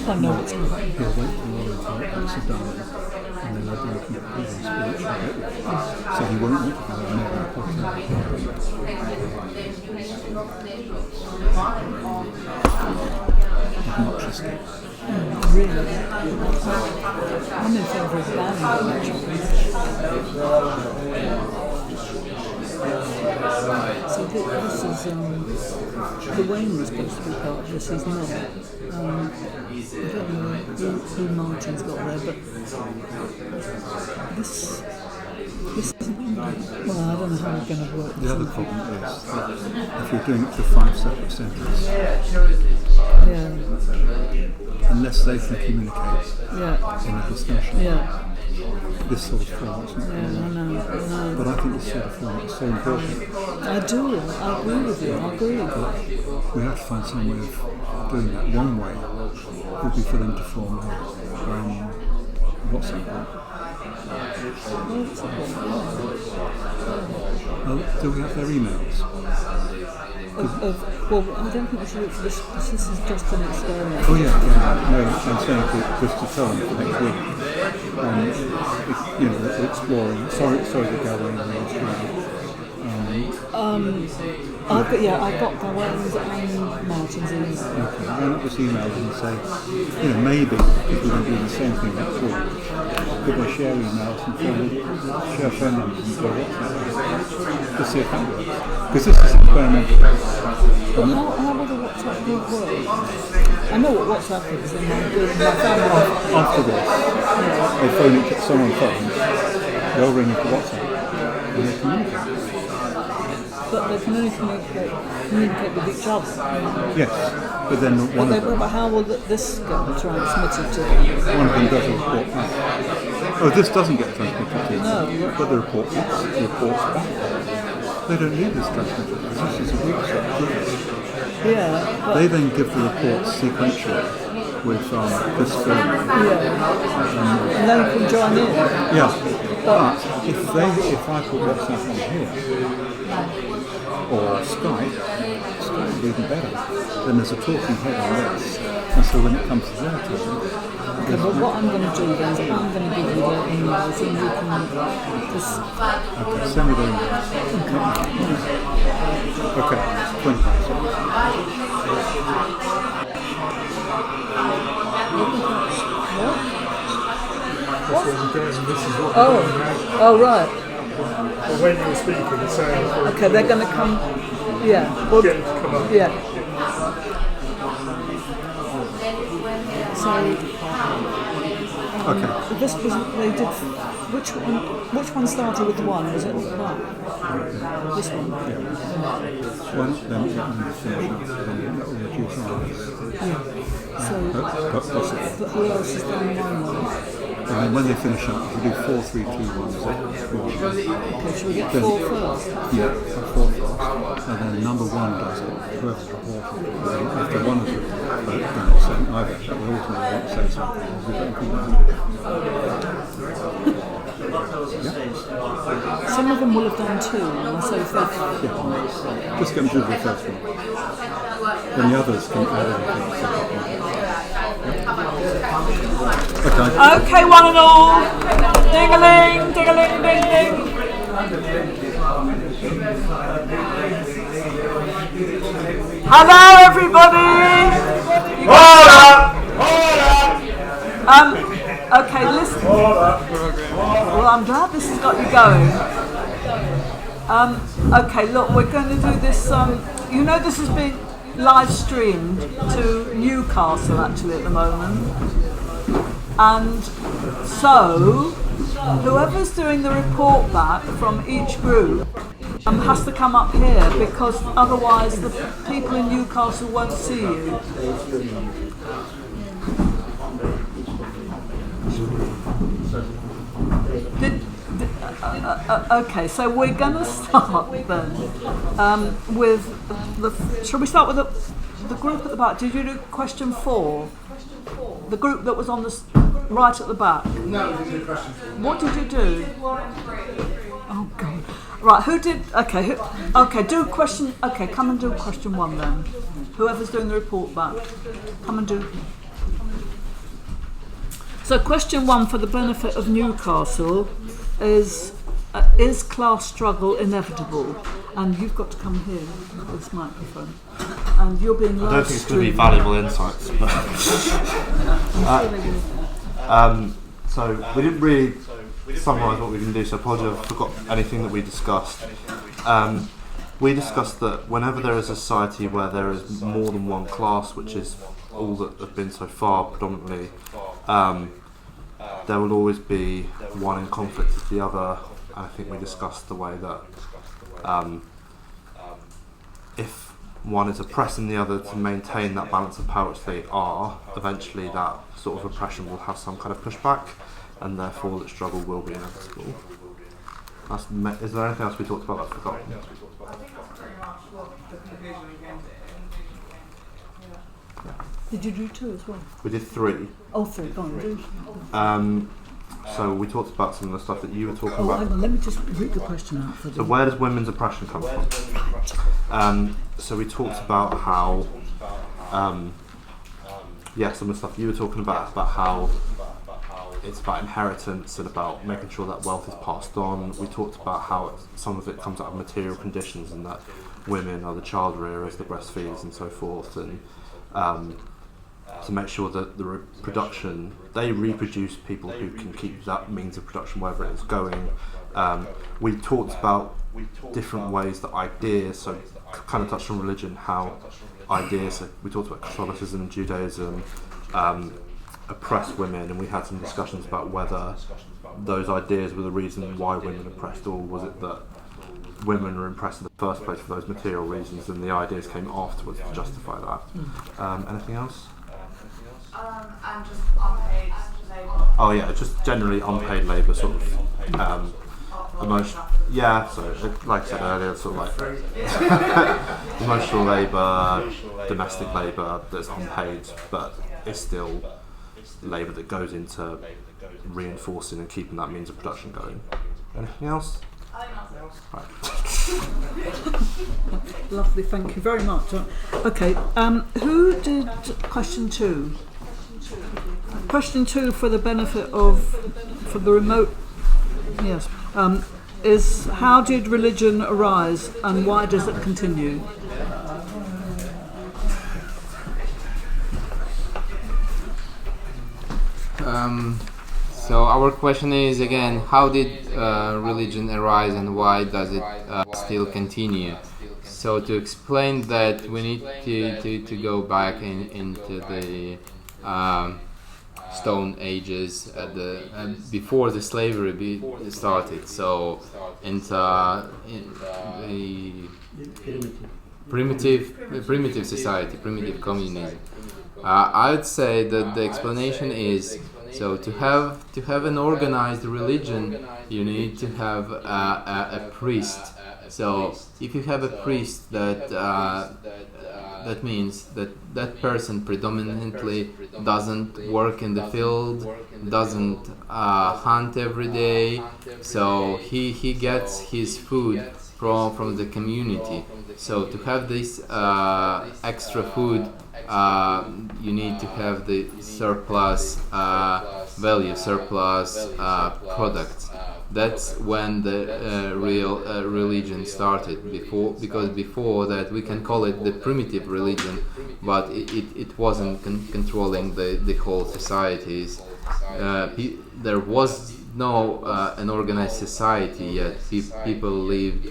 I know it's going to wait for Lauren to sit down and then they'll be looking at his speech. So he won't want to go and never not trust it. Really? I'm in favour of banning. So this is, the Wayne was supposed to be part of this, he's not. I don't know who Martin's got there, but this isn't, well, I don't know how it's going to work. The other problem is that if you're doing it to 5 separate centres, unless they can communicate in a discussion, this sort of format is not going to work. But I think this sort of format is so important. I do, I agree with you, I agree. We have to find some way of doing that. One way would be for them to form a WhatsApp group. Do we have their emails? Well, I don't think we should look for this. This is just an experiment. Oh yeah. No, I'm saying just to tell them for next week. We're exploring. Sorry to go away I got Gawain's and Martin's email. Okay, why not just email them and say, maybe if we're going to do the same thing next week, could they share emails and share phone numbers and go WhatsApp? To see if that works. Because this is experimental. Well, how will the WhatsApp group work? I know what WhatsApp is, and I'm doing my family. After this, they phone it to someone phones, they'll ring into WhatsApp and they communicate. But they can only communicate with each other. Yes, but then one of them... But how will this get transmitted to them? One of them does a report back. Oh, this doesn't get transmitted to them. No. But the reports back. They don't need this transmitted because this is a research. Yeah. They then give the reports sequentially with this film. And then you can join in. Yeah. But if I put WhatsApp on here, or Skype would be even better. Then there's a talking head on this, and so when it comes to their turn... Okay, but what I'm going to do then is I'm going to give you their emails and you can just... Okay, send me their emails. Okay, 25 seconds. What? Oh, right. Well, when you were speaking, saying... Okay, they're going to come... Yeah. Get them to come up. Yeah. Okay. This was they did. Which one started with the one? Was it the back? This one. One, then finish up, then that will reduce ours. Yeah. So, Possible. but who else has done one? And then when they finish up, if you do 4, 3, 2, 1, Okay, should we get 4 first? yeah, 4 first. And then number 1 does it, whoever's reported. And then after one of them don't say either, that will ultimately say something. We don't think Some of them will have done 2, and so if they've... just get them through the first one. Then the others can add anything. Okay, one and all. Ding-a-ling, ding-a-ling, ding-ding. Hello, everybody. Okay, listen. Well, I'm glad this has got you going. Okay, look, we're going to do this. You know, this is being live streamed to Newcastle actually at the moment. And so, whoever's doing the report back from each group has to come up here because otherwise the people in Newcastle won't see you. Okay, so we're going to start then with the. Shall we start with the group at the back? Did you do question 4? The group that was on the right at the back. No, we did question 4. What did you do? Oh God! Right, who did? Okay, okay. Do question. Okay, come and do question 1 then. Whoever's doing the report back, come and do. So question 1 for the benefit of Newcastle is class struggle inevitable? And you've got to come here with this microphone. And you're being live I don't think it's going to be streamed. valuable insights. So we didn't really summarise what we can do, so apologies if I forgot anything that we discussed. We discussed that whenever there is a society where there is more than one class, which is all that have been so far predominantly, there will always be one in conflict with the other. I think we discussed the way that if one is oppressing the other to maintain that balance of power which they are, eventually that sort of oppression will have some kind of pushback, and therefore that struggle will be inevitable. Is there anything else we talked about that I've forgotten? Did you do 2 as well? We did 3. Oh, 3. Go on, do. So we talked about some of the stuff that you were talking Oh, about. hang on. Let me just read the question out for So them. where does women's oppression come from? So we talked about how, some of the stuff you were talking about how it's about inheritance and about making sure that wealth is passed on. We talked about how some of it comes out of material conditions and that women are the child rearers, the breastfeeders and so forth, and to make sure that the reproduction, they reproduce people who can keep that means of production wherever it is going. We talked about different ways that ideas, so kind of touched on religion, how ideas, so we talked about Catholicism and Judaism, oppress women, and we had some discussions about whether those ideas were the reason why women oppressed, or was it that women were oppressed in the first place for those material reasons and the ideas came afterwards to justify that. Anything else? And just unpaid labour. Oh yeah, just generally unpaid labour, sort of yeah, so like I said earlier, sort of like emotional labour, domestic labour that's unpaid, but it's still labour that goes into reinforcing and keeping that means of production going. Anything else? Right. Lovely, thank you very much. Okay, who did question 2? Question 2 for the benefit of, for the remote, yes, is how did religion arise and why does it continue? So our question is again, how did religion arise and why does it still continue? So to explain that, we need to go back into the Stone Ages before the slavery started. So in primitive society, primitive communism. I would say that the explanation is, so to have an organized religion, you need to have a priest. So if you have a priest, that means that person predominantly doesn't work in the field, doesn't hunt every day, so he gets his food from the community. So to have this extra food, you need to have the surplus value, surplus products. That's when the real religion started. Because before that, we can call it the primitive religion, but it wasn't controlling the whole societies. There was no an organized society yet. People lived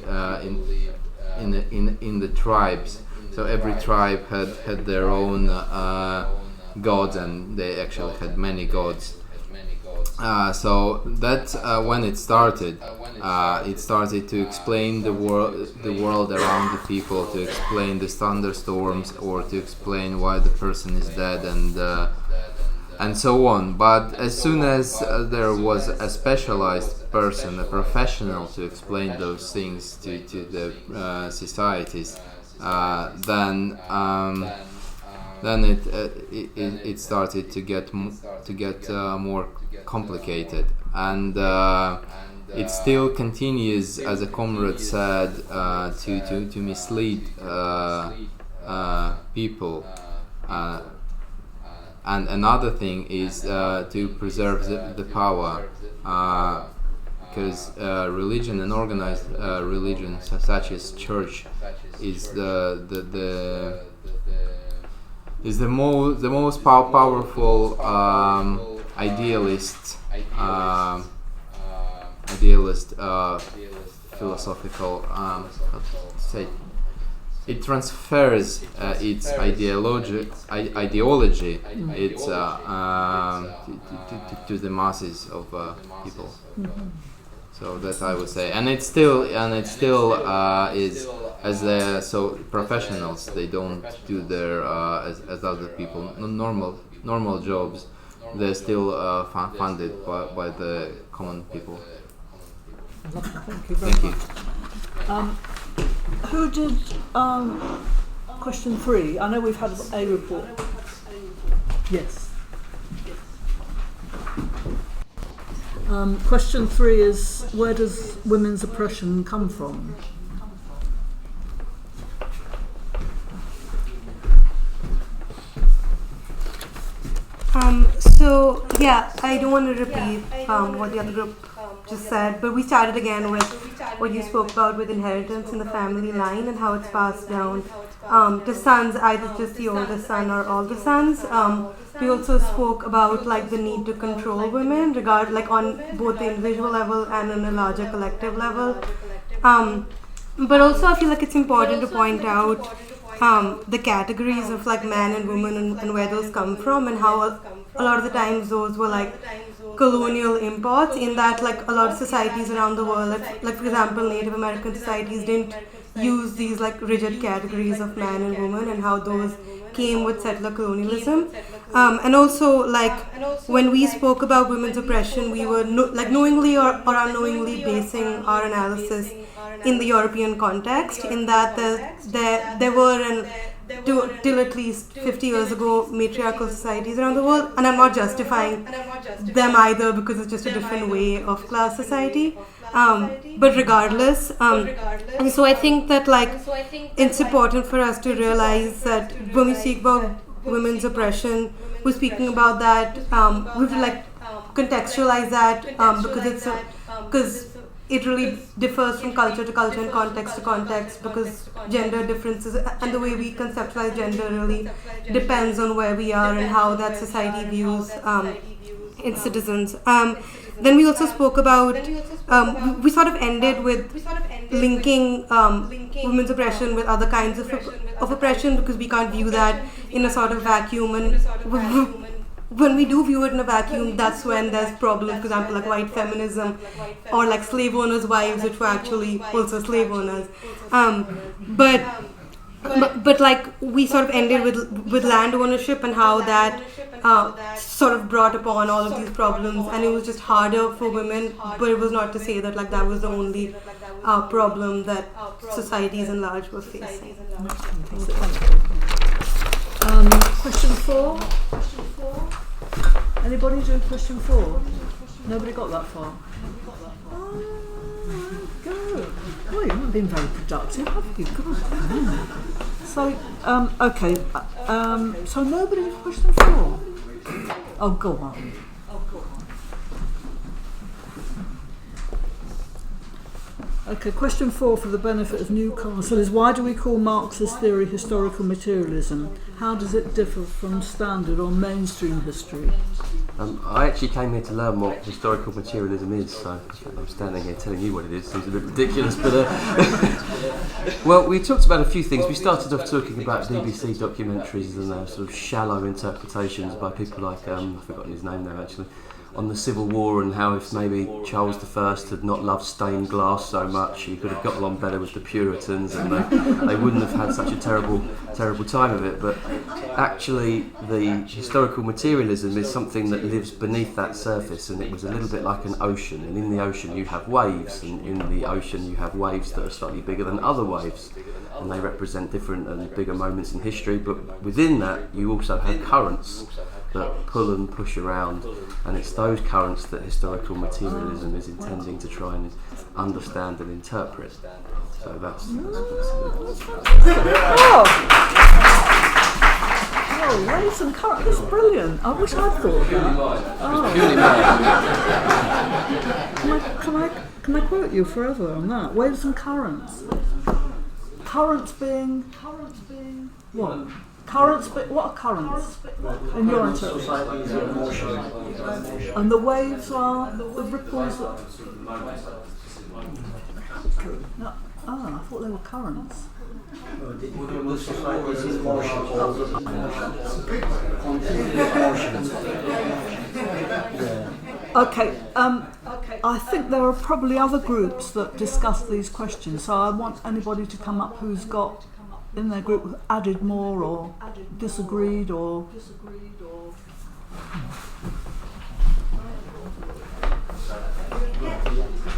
in the tribes. So every tribe had their own gods, and they actually had many gods. So that's when it started. It started to explain the world around the people, to explain the thunderstorms, or to explain why the person is dead, and so on. But as soon as there was a specialized person, a professional, to explain those things to the societies, then it started to get more complicated, and it still continues, as a comrade said, to mislead people. And another thing is to preserve the power, because religion and organized religion, such as church, is the most powerful idealist philosophical, how to say, it transfers its ideology to the masses of people. So that I would say, and it still is, as so professionals, they don't do their as other people normal jobs. They're still funded by the common people. Thank you. Who did question 3? I know we've had a report. Yes. Question 3 is, where does women's oppression come from? So yeah, I don't want to repeat what the other group just said, but we started again with what you spoke about with inheritance in the family line and how it's passed down to sons, either just the oldest son or all the sons. We also spoke about like the need to control women, like on both the individual level and on a larger collective level. But also I feel like it's important to point out the categories of like man and woman and where those come from, and how a lot of the times those were like colonial imports, in that like a lot of societies around the world, like for example Native American societies didn't use these like rigid categories of man and woman, and how those came with settler colonialism. And also like when we spoke about women's oppression, we were knowingly or unknowingly basing our analysis in the European context, in that there were till at least 50 years ago matriarchal societies around the world, and I'm not justifying them either, because it's just a different way of class society, but regardless, and so I think that like it's important for us to realize that when we speak about women's oppression, we're speaking about that, we have to like contextualize that, because it really differs from culture to culture and context to context, because gender differences and the way we conceptualize gender really depends on where we are and how that society views its citizens. Then we also spoke about, we sort of ended with linking women's oppression with other kinds of oppression, because we can't view that in a sort of vacuum, and when we do view it in a vacuum, that's when there's problems. For example, like white feminism, or like slave owners' wives, which were actually also slave owners. But like we sort of ended with land ownership and how that sort of brought upon all of these problems, and it was just harder for women. But it was not to say that like that was the only problem that societies in large were facing. Question 4. Anybody do question 4? Nobody got that far. Go. Well, you haven't been very productive, have you? God. So, okay. So nobody did question 4. Oh, go on. Okay, question 4 for the benefit of Newcastle is, why do we call Marxist theory historical materialism? How does it differ from standard or mainstream history? I actually came here to learn what historical materialism is, so I'm standing here telling you what it is. Seems a bit ridiculous, but well, we talked about a few things. We started off talking about BBC documentaries and sort of shallow interpretations by people like, I've forgotten his name now actually, on the Civil War, and how if maybe Charles I had not loved stained glass so much, he could have got along better with the Puritans, and they wouldn't have had such a terrible time of it. But actually, the historical materialism is something that lives beneath that surface, and it was a little bit like an ocean, and in the ocean you have waves, and in the ocean you have waves that are slightly bigger than other waves, and they represent different and bigger moments in history. But within that, you also have currents that pull and push around, and it's those currents that historical materialism is intending to try and understand and interpret. So that's Oh, waves and currents. That's brilliant. I wish I'd thought of that. Can I quote you forever on that? Waves and currents. Currents being what? What are currents in your interpretation? And the waves are the ripples that... No, I thought they were currents. Okay, I think there are probably other groups that discuss these questions, so I want anybody to come up who's got in their group added more or disagreed or...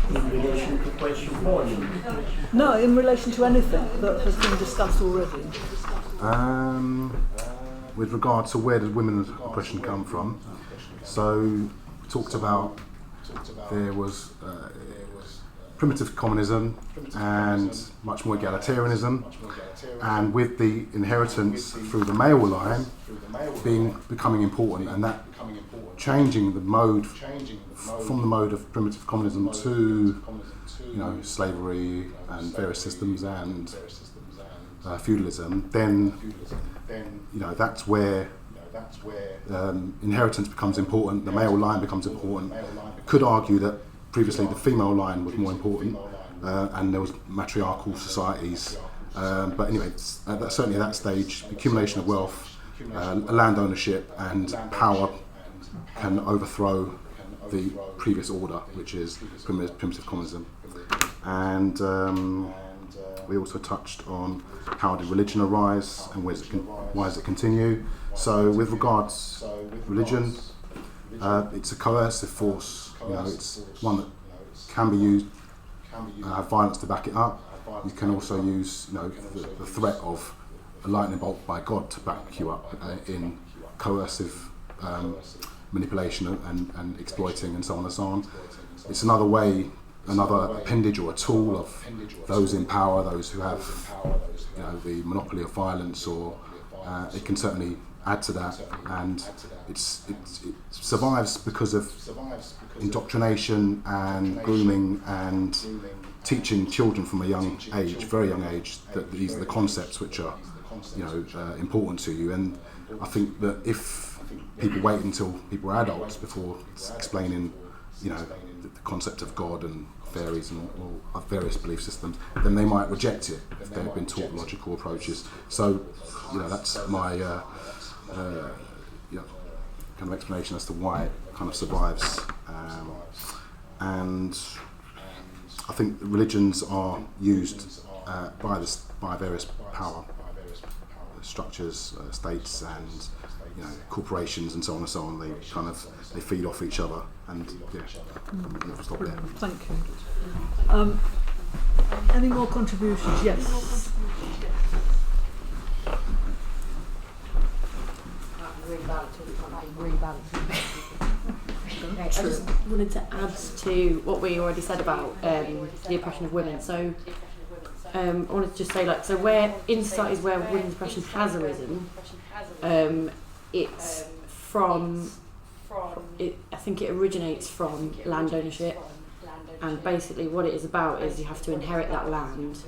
In relation to question 4? No, in relation to anything that has been discussed already. With regard to where does women's oppression come from, so we talked about there was primitive communism and much more egalitarianism, and with the inheritance through the male line becoming important, and that changing the mode from the mode of primitive communism to slavery and various systems and feudalism, then that's where inheritance becomes important, the male line becomes important. Could argue that previously the female line was more important, and there was matriarchal societies. But anyway, certainly at that stage, accumulation of wealth, land ownership and power can overthrow the previous order, which is primitive communism. And we also touched on how did religion arise and why does it continue. So with regards religion, it's a coercive force. It's one that can be used, have violence to back it up. You can also use the threat of a lightning bolt by God to back you up in coercive manipulation and exploiting and so on and so on. It's another way, another appendage or a tool of those in power, those who have the monopoly of violence, or it can certainly add to that, and it survives because of indoctrination and grooming and teaching children from a young age, very young age, that these are the concepts which are important to you. And I think that if people wait until people are adults before explaining the concept of God and fairies and all various belief systems, then they might reject it if they've been taught logical approaches. So that's my kind of explanation as to why it kind of survives. And I think religions are used by various power structures, states, and corporations, and so on and so on. They feed off each other, and I'll stop there. Thank you. Any more contributions? Yes. I just wanted to add to what we already said about the oppression of women. So I wanted to just say, so where in societies where women's oppression has arisen, it's from. I think it originates from land ownership, and basically what it is about is you have to inherit that land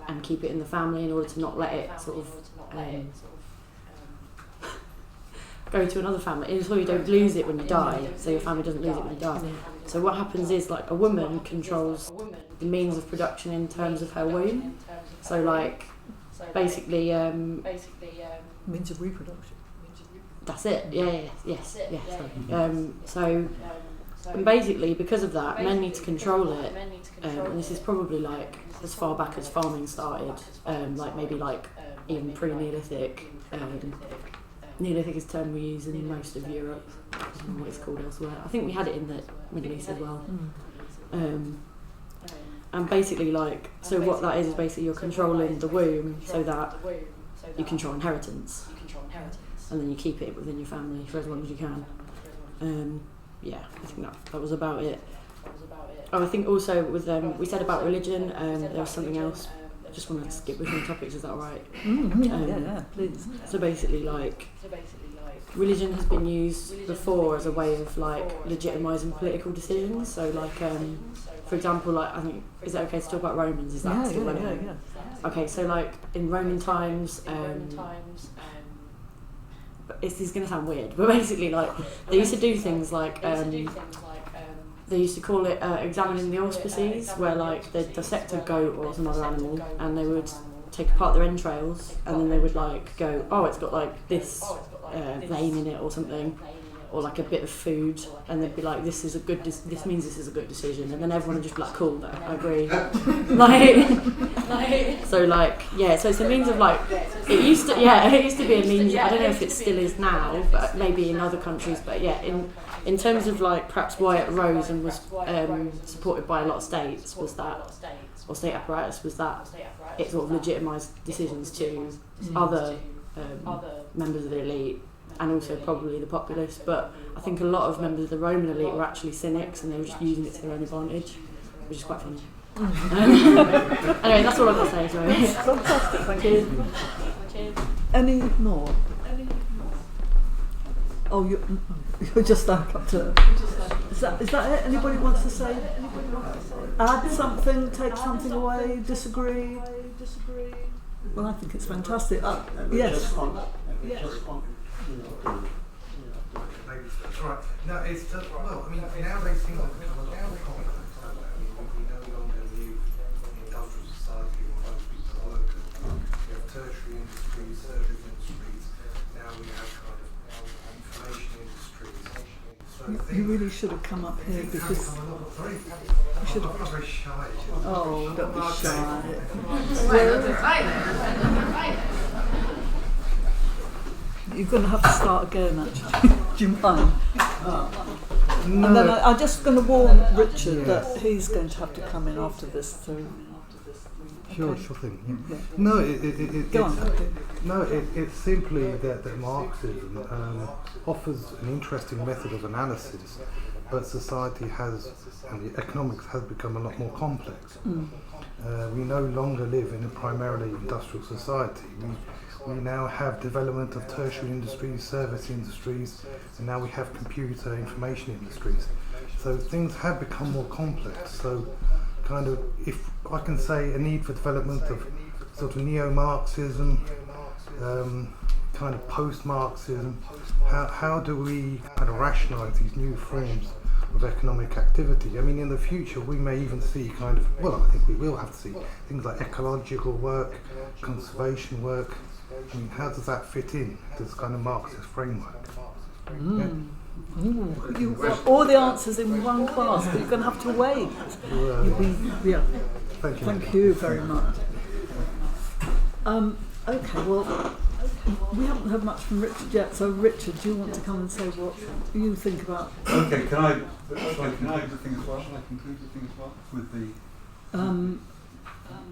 and keep it in the family in order to not let it sort of go to another family, and so you don't lose it when you die, so your family doesn't lose it when you die. So what happens is a woman controls the means of production in terms of her womb. So basically Means of reproduction. That's it. Yes. Sorry. And basically because of that, men need to control it. And this is probably as far back as farming started, maybe even pre-Neolithic. Neolithic is a term we use in most of Europe. I don't know what it's called elsewhere. I think we had it in the Middle East as well. And basically, so what that is basically you're controlling the womb so that you control inheritance, and then you keep it within your family for as long as you can. I think that was about it. Oh, I think also with we said about religion. There was something else. I just want to skip between topics. Is that all right? Yeah, please. So basically, religion has been used before as a way of legitimising political decisions. So for example, I think, is it okay to talk about Romans? Is that still relevant? Yeah. Okay, so in Roman times, this is going to sound weird, but basically they used to do things they used to call it examining the auspices, where they'd dissect a goat or some other animal, and they would take apart their entrails, and then they would go, oh, it's got this vein in it or something, or a bit of food, and they'd be this is a good. This means this is a good decision, and then everyone would just be cool, I agree. So it's a means of it used to be a means. I don't know if it still is now, but maybe in other countries. But in terms of perhaps why it arose and was supported by a lot of states was that, or state apparatus was that it sort of legitimised decisions to other members of the elite, and also probably the populace. But I think a lot of members of the Roman elite were actually cynics, and they were just using it to their own advantage, which is quite funny. Anyway, that's all I've got to say. Sorry. Fantastic, thank you. Cheers. Any more? Oh, you're just stuck up to. Is that it? Anybody wants to say? Add something, take something away, disagree? Well, I think it's fantastic. Yes. Right. No, it's nowadays things have become a lot more complex. We no longer live in an industrial society where most people are workers. We have tertiary industries, service industries. Now we have information industries. So You really should have come up here because you should have. I'm not very shy. Oh, don't be shy. You're going to have to start again, actually. Do you mind? No. And then I'm just going to warn Richard that he's going to have to come in after this too. Sure thing. Yeah. No, it's simply that Marxism offers an interesting method of analysis, but society and the economics has become a lot more complex. We no longer live in a primarily industrial society. We now have development of tertiary industries, service industries, and now we have computer information industries. So things have become more complex. So if I can say, a need for development of sort of neo-Marxism, kind of post-Marxism. How do we kind of rationalise these new forms of economic activity? I mean, in the future we may even see I think we will have to see things like ecological work, conservation work. I mean, how does that fit in to this kind of Marxist framework? Ooh, you got all the answers in one class, but you're going to have to wait. Yeah. Thank you very much. Okay, well, we haven't heard much from Richard yet, so Richard, do you want to come and say what you think about? Okay, can I conclude the thing as well with the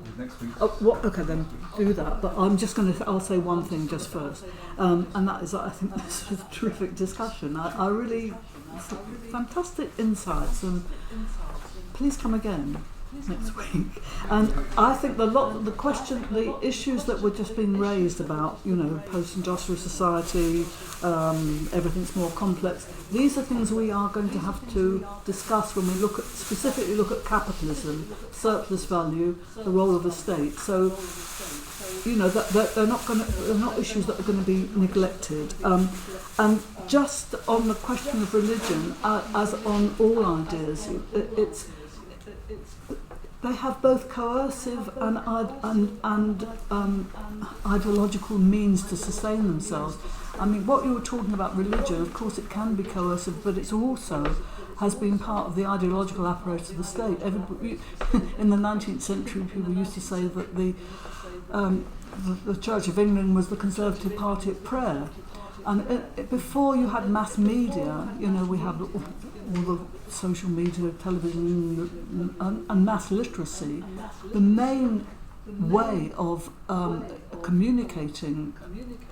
with next week? Okay, then do that. But I'm just going to. I'll say one thing just first, and that is that I think this was a terrific discussion. I really fantastic insights, and please come again next week. And I think the issues that were just being raised about, post-industrial society, everything's more complex. These are things we are going to have to discuss when we specifically look at capitalism, surplus value, the role of the state. So, that they're not issues that are going to be neglected. And just on the question of religion, as on all ideas, they have both coercive and ideological means to sustain themselves. I mean, what you were talking about religion, of course it can be coercive, but it's also has been part of the ideological apparatus of the state. In the 19th century, people used to say that the Church of England was the Conservative Party at prayer. And before you had mass media, we had all the social media, television, and mass literacy. The main way of communicating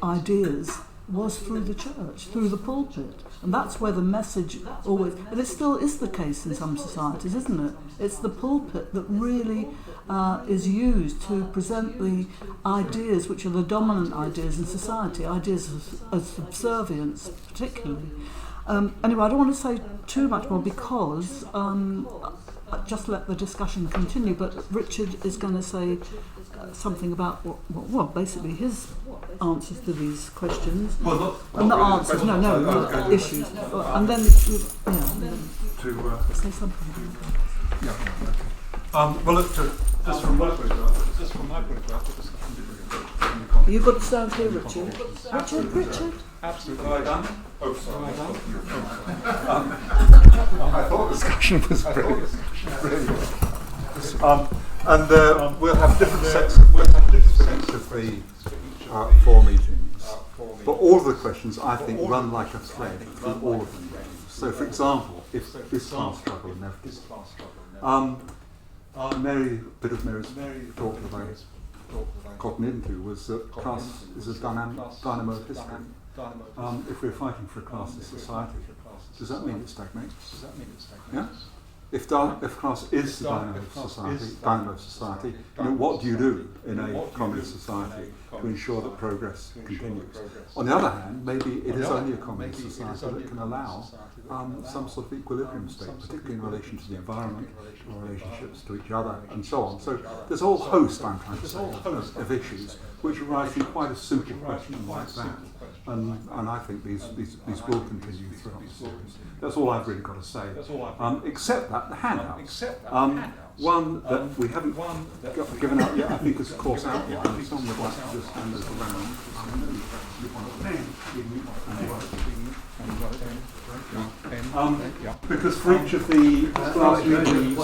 ideas was through the church, through the pulpit. And that's where the message always... And it still is the case in some societies, isn't it? It's the pulpit that really is used to present the ideas which are the dominant ideas in society, ideas of subservience particularly. Anyway, I don't want to say too much more because just let the discussion continue, but Richard is going to say something about basically his answers to these questions. Well, not answers, no, issues. And then, say something. Yeah, okay. Well, look, just from my point of view, the discussion didn't really go. You've got to stand here, Richard. Richard. Absolutely. Am I done? Oh, sorry. I thought the discussion was brilliant. And we'll have different sets of the 4 meetings. But all of the questions, I think, run like a thread through all of them. So, for example, if this class struggle inevitably, Mary's talk that I gotten into was that class is a dynamo of history. If we're fighting for a classless society, does that mean it stagnates? Yeah? If class is the dynamo of society, what do you do in a communist society to ensure that progress continues? On the other hand, maybe it is only a communist society that can allow some sort of equilibrium state, particularly in relation to the environment, or relationships to each other, and so on. So there's a whole host, I'm trying to say, of issues which arise from quite a simple question like that. And I think these will continue throughout the series. That's all I've really got to say. Except that the handouts. One that we haven't given out yet, I think, is a course outline. Someone would like to just hand those around. Because for each of the class meetings,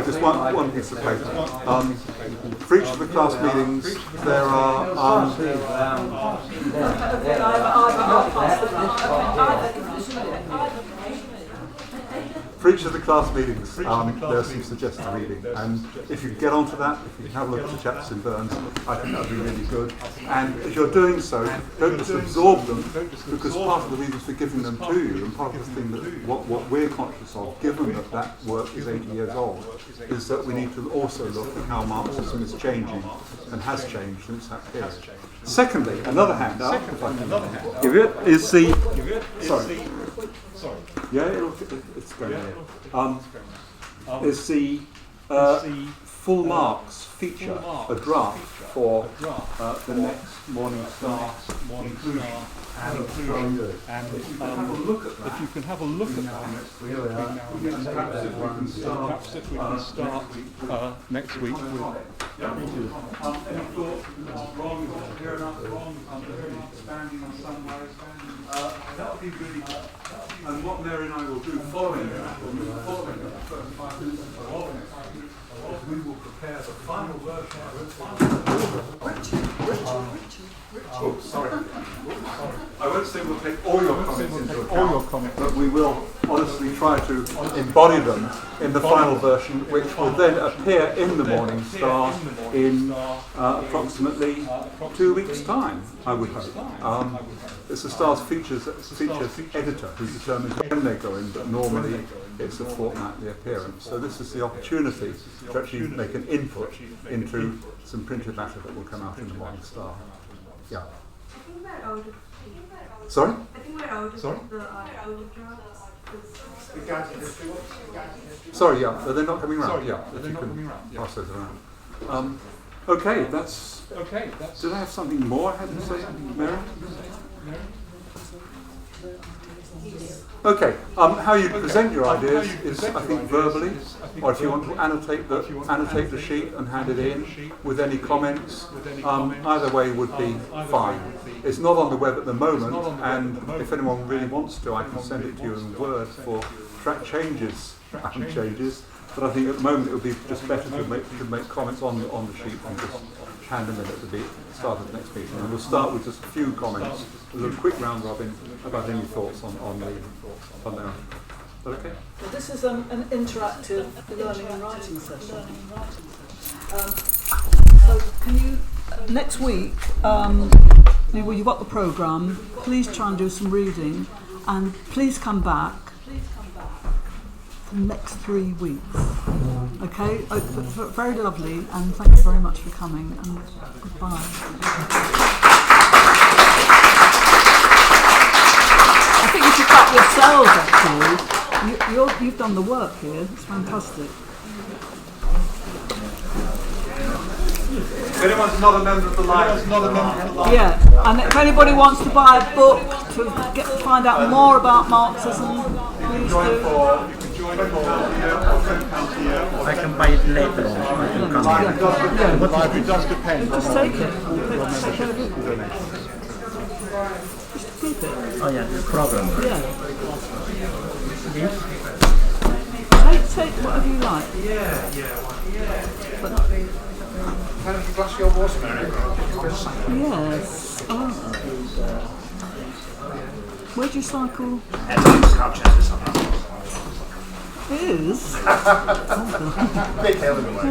just one piece of paper. For each of the class meetings, there are. For each of the class meetings, there are some suggested reading, and if you can get onto that, if you can have a look at the chapters in Burns, I think that would be really good. And as you're doing so, don't just absorb them, because part of the reason for giving them to you, and part of the thing that what we're conscious of, given that that work is 80 years old, is that we need to also look at how Marxism is changing, and has changed since that period. Secondly, another handout, if I can give it, is the... Sorry. Yeah, it's going there. Is the full marks feature, a draft for the next Morning Star inclusion. and including, and if you can have a look at that, perhaps if we can start next week with. That would be really good. And what Mary and I will do following that, following the first 5 minutes is we will prepare the final version of it. Sorry. I won't say we'll take all your comments into account, but we will honestly try to embody them in the final version, which will then appear in the Morning Star in approximately 2 weeks' time, I would hope. It's the Star's features editor who determines when they go in, but normally it's a fortnightly appearance. So this is the opportunity to actually make an input into some printed matter that will come out in the Morning Star. Yeah. I think we're out of. Sorry? I think we're out of Sorry? the article drafts. Sorry, yeah, they're not coming round. Yeah, if you can pass those around. Okay, that's. Did I have something more I had to say, Mary? Okay, how you present your ideas is, I think, verbally, or if you want to annotate the sheet and hand it in with any comments, either way would be fine. It's not on the web at the moment, and if anyone really wants to, I can send it to you in Word for track changes, but I think at the moment it would be just better to make comments on the sheet and just hand them in at the start of the next meeting. And we'll start with just a few comments, with a quick round robin about any thoughts on there. Is that okay? Well, this is an interactive learning and writing session. So can you, next week, well, you've got the programme, please try and do some reading, and please come back for the next 3 weeks. Okay? Very lovely, and thank you very much for coming, and goodbye. I think you should clap yourselves, actually. You've done the work here. It's fantastic. If anyone's not a member of the library, Yeah, and if anybody wants to buy a book to find out more about Marxism, please do. I can buy it later on. the library does depend. Just take it. Take care of it. Just keep it. Oh yeah, the program. Yeah. This? Take whatever you like. But Can I glass your water, Mary? yes. Oh. Where do you cycle? It is. Big hell of a way.